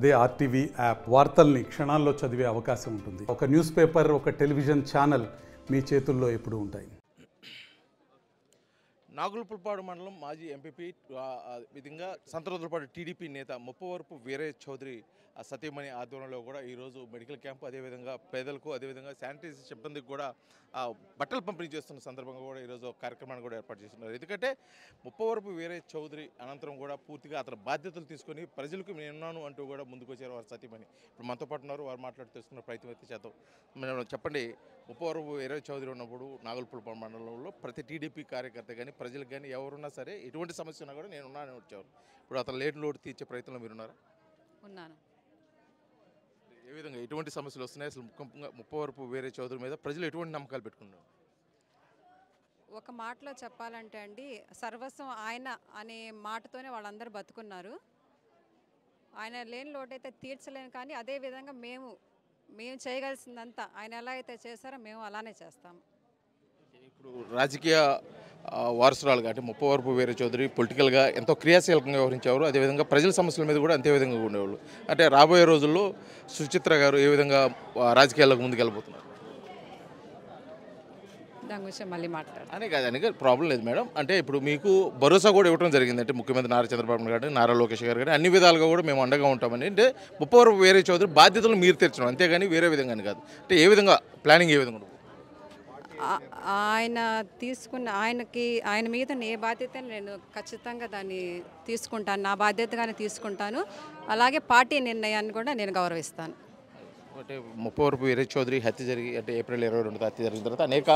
అదే RTV app వార్తల్ని క్షణాల్లో చదివే అవకాశం ఉంటుంది. ఒక న్యూస్ పేపర్, ఒక టెలివిజన్ ఛానల్ మీ చేతుల్లో ఎప్పుడూ ఉంటాయి. నాగులపుల్పాడు మండలం మాజీ ఎంపీపీ విధంగా సంతరోజులపాటు టీడీపీ నేత ముప్పవరపు వీరయ్య చౌదరి సతీమణి ఆధ్వర్యంలో కూడా ఈరోజు మెడికల్ క్యాంపు, అదేవిధంగా పేదలకు, అదేవిధంగా శానిటైజర్ సిబ్బందికి కూడా బట్టలు పంపిణీ చేస్తున్న సందర్భంగా కూడా ఈరోజు కార్యక్రమాన్ని కూడా ఏర్పాటు చేస్తున్నారు. ఎందుకంటే ముప్పవరపు వీరయ్య చౌదరి అనంతరం కూడా పూర్తిగా అతని బాధ్యతలు తీసుకొని ప్రజలకు నేనున్నాను అంటూ కూడా ముందుకు వచ్చారు వారి సతీమణి. ఇప్పుడు మనతో పాటు ఉన్నారు, వారు మాట్లాడుతూ తెలుసుకున్న ప్రయత్నం అయితే చేద్దాం. మనం చెప్పండి, ముప్పవరపు వీరయ్య చౌదరి ఉన్నప్పుడు నాగులపుల్పాడు మండలంలో ప్రతి టీడీపీ కార్యకర్త కానీ ప్రజలకు కానీ ఎవరున్నా సరే ఎటువంటి సమస్య ఉన్నా కూడా నేనున్నానని వచ్చారు. ఇప్పుడు అతను లోటు తీర్చే ప్రయత్నంలో మీరున్నారా? ఉన్నాను. ఏ విధంగా ఎటువంటి సమస్యలు వస్తున్నాయి? అసలు ముప్పవరపు వీరయ్య చౌదరి మీద ప్రజలు ఎటువంటి నమ్మకాలు పెట్టుకున్నారు? ఒక మాటలో చెప్పాలంటే అండి, సర్వస్వం ఆయన అనే మాటతోనే వాళ్ళందరూ బతుకున్నారు. ఆయన లేని లోటైతే తీర్చలేము, కానీ అదేవిధంగా మేము చేయగలిసిందంతా ఆయన ఎలా అయితే చేశారో మేము అలానే చేస్తాము. ఇప్పుడు రాజకీయ వారసురాలుగా అంటే ముప్పవరపు వీరయ్య చౌదరి పొలిటికల్గా ఎంతో క్రియాశీలకంగా వ్యవహరించేవారు. అదేవిధంగా ప్రజల సమస్యల మీద కూడా అంతే విధంగా ఉండేవాళ్ళు. అంటే రాబోయే రోజుల్లో సుచిత్ర గారు ఏ విధంగా రాజకీయాలకు ముందుకెళ్ళబోతున్నారు? దాని గురించి మళ్ళీ మాట్లాడాలి అని ప్రాబ్లం లేదు మేడం. అంటే ఇప్పుడు మీకు భరోసా కూడా ఇవ్వడం జరిగింది. అంటే ముఖ్యమంత్రి నారా చంద్రబాబు నాయుడు గారు, నారా లోకేష్ గారు కానీ అన్ని విధాలుగా కూడా మేము అండగా ఉంటామని. అంటే ముప్పవరపు వీరయ్య చౌదరి బాధ్యతలు మీరు తీర్చడం, అంతేగాని వేరే విధంగా కాదు. అంటే ఏ విధంగా ప్లానింగ్ ఏ విధంగా ఉంటుంది? ఆయన తీసుకున్న ఆయన మీద ఏ బాధ్యత నేను ఖచ్చితంగా దాన్ని తీసుకుంటాను, నా బాధ్యతగానే తీసుకుంటాను. అలాగే పార్టీ నిర్ణయాన్ని కూడా నేను గౌరవిస్తాను. అంటే ముప్పవరపు వీరయ్య చౌదరి హత్య జరిగి అంటే ఏప్రిల్ 22 హత్య జరిగిన తర్వాత అనేక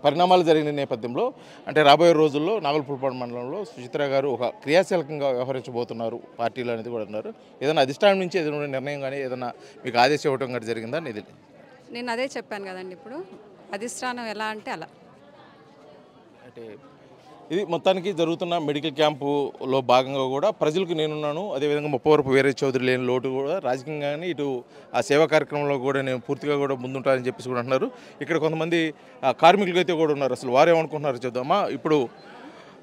పరిణామాలు జరిగిన నేపథ్యంలో అంటే రాబోయే రోజుల్లో నాగులపుల్పాడు మండలంలో సుచిత్ర గారు ఒక క్రియాశీలకంగా వ్యవహరించబోతున్నారు పార్టీలో అనేది కూడా అన్నారు. ఏదైనా అధిష్టానం నుంచి ఏదైనా నిర్ణయం కానీ ఏదైనా మీకు ఆదేశం ఇవ్వడం కానీ జరిగిందా? నేను అదే చెప్పాను కదండి, ఇప్పుడు అధిష్టానం ఎలా అంటే అలా. అంటే ఇది మొత్తానికి జరుగుతున్న మెడికల్ క్యాంపులో భాగంగా కూడా ప్రజలకు నేనున్నాను, అదేవిధంగా ముప్పవరపు వీరయ్య చౌదరి లేని లోటు కూడా రాజకీయంగానే ఇటు ఆ సేవా కార్యక్రమంలో కూడా నేను పూర్తిగా కూడా ముందుంటానని చెప్పేసి కూడా అంటున్నారు. ఇక్కడ కొంతమంది కార్మికులు అయితే కూడా ఉన్నారు. అసలు వారు ఏమనుకుంటున్నారు చూద్దామా. ఇప్పుడు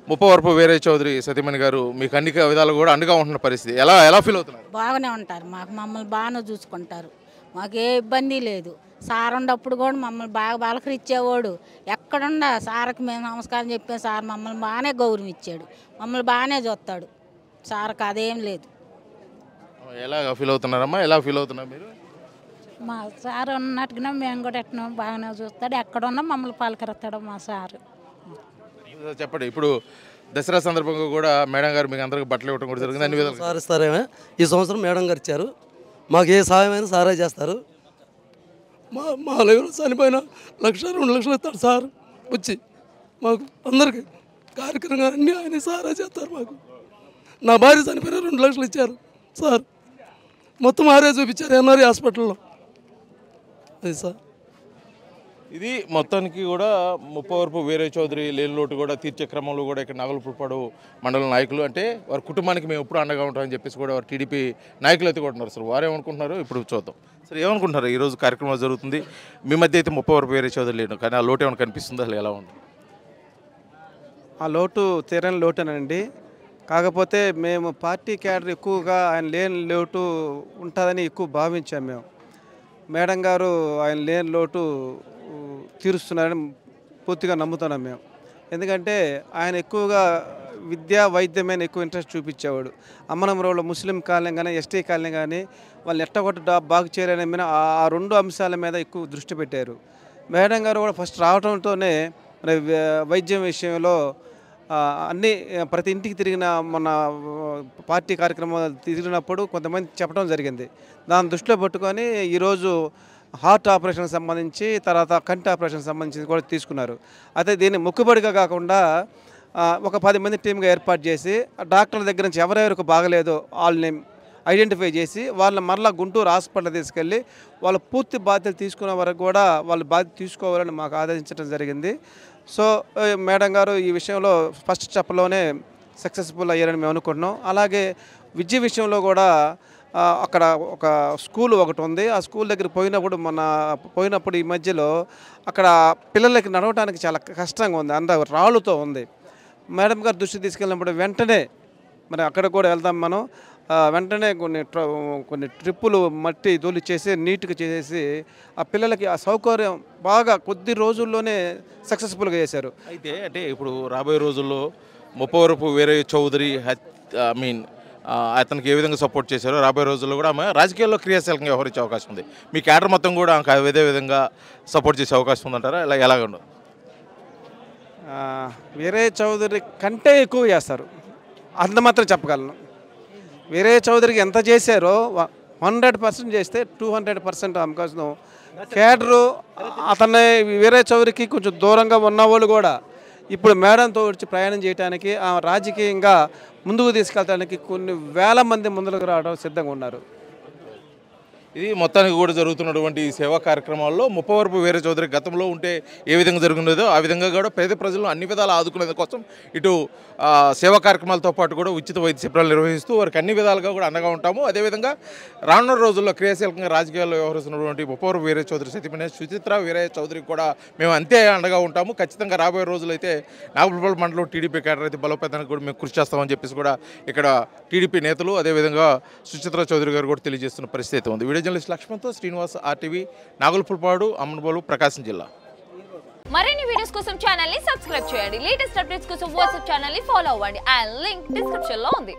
ముప్పవరపు వీరయ్య చౌదరి సతీమణి గారు మీకు అన్ని విధాలు కూడా అండగా ఉంటున్న పరిస్థితి ఎలా ఫీల్ అవుతున్నారు? బాగానే ఉంటారు, మమ్మల్ని బాగానే చూసుకుంటారు, మాకు ఏ ఇబ్బంది లేదు. సార్ ఉన్నప్పుడు కూడా మమ్మల్ని బాగా పలకరించేవాడు. ఎక్కడున్నా సార్కి మేము నమస్కారం చెప్పాం, సార్ మమ్మల్ని బాగానే గౌరవం ఇచ్చాడు, మమ్మల్ని బాగానే చూస్తాడు. సార్కి అదేం లేదు. ఎలా ఫీల్ అవుతున్నారమ్మా? ఎలా ఫీల్ అవుతున్నారు మీరు? మా సార్ ఉన్నట్టుగా మేము కూడా ఎట్లా బాగానే చూస్తాడు, ఎక్కడున్నా మమ్మల్ని పలకరిస్తాడు మా సారు. చెప్పండి, ఇప్పుడు దసరా సందర్భంగా కూడా మేడం గారు మీకు అందరికి బట్టలు ఇవ్వడం కూడా జరిగింది. అన్ని విధాలు సార్ ఇస్తారేమో. ఈ సంవత్సరం మేడం గారు ఇచ్చారు. మాకు ఏ సహాయమైనా సారే చేస్తారు. మా లైవ్లో చనిపోయిన 1,00,000 2 లక్షలు ఇస్తాడు సార్ వచ్చి మాకు అందరికి కార్యక్రమంగా అన్నీ ఆయన సారే చేస్తారు. మాకు నా భార్య చనిపోయిన 2 లక్షలు ఇచ్చారు సార్. మొత్తం ఆరే చూపించారు ఎన్ఆర్ఐ హాస్పిటల్లో. అది సార్ ఇది మొత్తానికి కూడా ముప్పవరపు వీరయ్య చౌదరి లేని లోటు కూడా తీర్చే క్రమంలో కూడా ఇక్కడ నాగులపుల్పాడు మండల నాయకులు అంటే వారి కుటుంబానికి మేము ఎప్పుడు అండగా ఉంటామని చెప్పేసి కూడా వారు టీడీపీ నాయకులు అయితే కూడా ఉన్నారు. సార్ వారు ఏమనుకుంటున్నారు ఇప్పుడు చూద్దాం. సార్ ఏమనుకుంటున్నారు? ఈరోజు కార్యక్రమం జరుగుతుంది, మీ మధ్య అయితే ముప్పవరపు వీరయ్య చౌదరి లేను, కానీ ఆ లోటు ఏమైనా కనిపిస్తుందో అసలు ఎలా ఉంది? ఆ లోటు తీరని లోటేనండి. కాకపోతే మేము పార్టీ క్యాడర్ ఎక్కువగా ఆయన లేని లోటు ఉంటుందని ఎక్కువ భావించాము. మేము మేడం గారు ఆయన లేని లోటు తీరుస్తున్నారని పూర్తిగా నమ్ముతున్నాం మేము. ఎందుకంటే ఆయన ఎక్కువగా విద్యా వైద్యం మీద ఎక్కువ ఇంట్రెస్ట్ చూపించేవాడు. అమ్మనమరంలో ముస్లిం కాలనీ కానీ ఎస్టీ కాలనీ కానీ వాళ్ళు ఎట్టగొట్ట బాగు చేయాలనే మీద ఆ 2 అంశాల మీద ఎక్కువ దృష్టి పెట్టారు. మేడం గారు కూడా ఫస్ట్ రావడంతోనే మరి వైద్యం విషయంలో అన్నీ ప్రతి ఇంటికి తిరిగిన మన పార్టీ కార్యక్రమాలు తిరిగినప్పుడు కొంతమంది చెప్పడం జరిగింది. దాన్ని దృష్టిలో పెట్టుకొని ఈరోజు హార్ట్ ఆపరేషన్ సంబంధించి తర్వాత కంటి ఆపరేషన్ సంబంధించి కూడా తీసుకున్నారు. అయితే దీన్ని మొక్కుబడిగా కాకుండా ఒక 10 మంది టీమ్గా ఏర్పాటు చేసి డాక్టర్ల దగ్గర నుంచి ఎవరెవరికి బాగలేదో వాళ్ళని ఐడెంటిఫై చేసి వాళ్ళని మరలా గుంటూరు హాస్పిటల్ తీసుకెళ్ళి వాళ్ళ పూర్తి బాధ్యతలు తీసుకునే వరకు కూడా వాళ్ళు బాధ్యత తీసుకోవాలని మాకు ఆదేశించడం జరిగింది. సో మేడం గారు ఈ విషయంలో ఫస్ట్ స్టెప్లోనే సక్సెస్ఫుల్ అయ్యారని మేము అనుకుంటున్నాం. అలాగే విద్య విషయంలో కూడా అక్కడ ఒక స్కూల్ ఒకటి ఉంది. ఆ స్కూల్ దగ్గర పోయినప్పుడు ఈ మధ్యలో అక్కడ పిల్లలకి నడవడానికి చాలా కష్టంగా ఉంది, రాళ్ళతో ఉంది. మేడం గారు దృష్టి తీసుకెళ్ళినప్పుడు వెంటనే మరి అక్కడ కూడా వెళ్దాం మనం. వెంటనే కొన్ని ట్రిప్పులు మట్టి తోలిచ్చేసి నీట్గా చేసేసి ఆ పిల్లలకి ఆ సౌకర్యం బాగా కొద్ది రోజుల్లోనే సక్సెస్ఫుల్గా చేశారు. అయితే అంటే ఇప్పుడు రాబోయే రోజుల్లో ముప్పవరపు వీరయ్య చౌదరి అతనికి ఏ విధంగా సపోర్ట్ చేశారో రాబోయే రోజుల్లో కూడా ఆమె రాజకీయాల్లో క్రియాశీలకంగా వ్యవహరించే అవకాశం ఉంది. మీ క్యాడర్ మొత్తం కూడా ఆమెకు అదే విధంగా సపోర్ట్ చేసే అవకాశం ఉందంటారా? ఎలాగ ఉండదు? వీరయ్య చౌదరి కంటే ఎక్కువ చేస్తారు, అంత మాత్రం చెప్పగలను. వీరయ్య చౌదరికి ఎంత చేశారో 100% చేస్తే 200% అవకాశం. క్యాడరు అతన్ని వీరయ్య చౌదరికి కొంచెం దూరంగా ఉన్న వాళ్ళు కూడా ఇప్పుడు మేడంతో వచ్చి ప్రయాణం చేయడానికి రాజకీయంగా ముందుకు తీసుకెళ్ళడానికి కొన్ని వేల మంది ముందుకు రావడం సిద్ధంగా ఉన్నారు. ఇది మొత్తానికి కూడా జరుగుతున్నటువంటి ఈ సేవా కార్యక్రమాల్లో ముప్పవరపు వీరయ్య చౌదరి గతంలో ఉంటే ఏ విధంగా జరుగుతుందో ఆ విధంగా కూడా పేద ప్రజలను అన్ని విధాలు ఆదుకునే కోసం ఇటు సేవా కార్యక్రమాలతో పాటు కూడా ఉచిత వైద్య శిబిరాలు నిర్వహిస్తూ వారికి అన్ని విధాలుగా కూడా అండగా ఉంటాము. అదేవిధంగా రానున్న రోజుల్లో క్రియాశీలకంగా రాజకీయాల్లో వ్యవహరిస్తున్నటువంటి ముప్పవరపు వీరయ్య చౌదరి సతీమణి సుచిత్ర వీరయ్య చౌదరికి కూడా మేము అంతే అండగా ఉంటాము. ఖచ్చితంగా రాబోయే రోజులైతే నాగులపల్లి మండలం టీడీపీ క్యాడర్ అయితే బలోపేతానికి కూడా మేము కృషి చేస్తామని చెప్పేసి కూడా ఇక్కడ టీడీపీ నేతలు అదేవిధంగా సుచిత్ర చౌదరి గారు కూడా తెలియజేస్తున్న పరిస్థితి ఉంది. వీడియో జర్నలిస్ట్ లక్ష్మణ్తో శ్రీనివాస్, RTV, నాగులపల్లిపాడు, అమ్మనబోలు, ప్రకాశం జిల్లా. మరిన్ని వీడియోస్ కోసం ఛానల్ ని సబ్స్క్రైబ్ చేయండి. లేటెస్ట్ అప్డేట్స్ కోసం వాట్సాప్ ఛానల్ ని ఫాలో అవ్వండి. అండ్ లింక్ డిస్క్రిప్షన్ లో ఉంది.